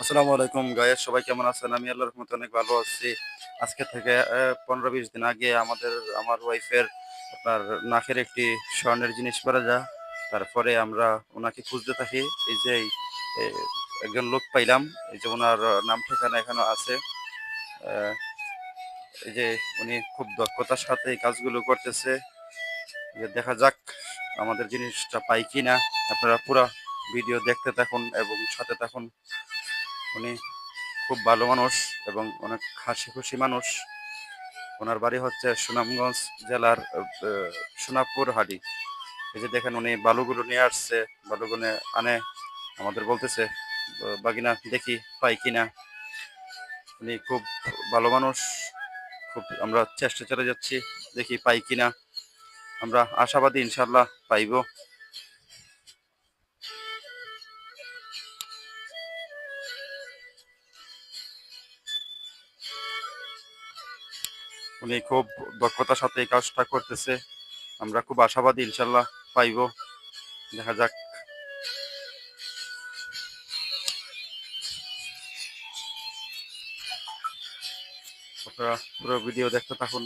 আসসালামু আলাইকুম গায়েস, সবাই কেমন আছেন? আমি আল্লাহর রহমতে অনেক ভালো আছি। আজকে থেকে 15-20 দিন আগে আমার ওয়াইফের আপনার নাকের একটি স্বর্ণের জিনিস পরা যায়। তারপরে আমরা ওনাকে খুঁজতে থাকি। এই যে এই, একজন লোক পাইলাম। এই যে ওনার নাম ঠিকানা এখানে আছে। আহ, এই যে উনি খুব দক্ষতার সাথে এই কাজগুলো করতেছে। যে দেখা যাক আমাদের জিনিসটা পাই কিনা। আপনারা পুরো ভিডিও দেখতে থাকুন এবং সাথে থাকুন। উনি খুব ভালো মানুষ এবং অনেক হাসি খুশি মানুষ। ওনার বাড়ি হচ্ছে সুনামগঞ্জ জেলার সোনাপুর হাটি। এই যে দেখেন উনি বালুগুলো নিয়ে আসছে, বালুগুলো আনে আমাদের বলতেছে বাগিনা দেখি পাই কিনা। উনি খুব ভালো মানুষ। খুব আমরা চেষ্টা চালিয়ে যাচ্ছি, দেখি পাই কিনা। আমরা আশাবাদী ইনশাল্লাহ পাইব। উনি খুব দক্ষতার সাথে এই কাজটা করতেছে। আমরা খুব আশাবাদী ইনশাল্লাহ পাইব। দেখা যাক। আপনারা পুরো ভিডিও দেখতে থাকুন।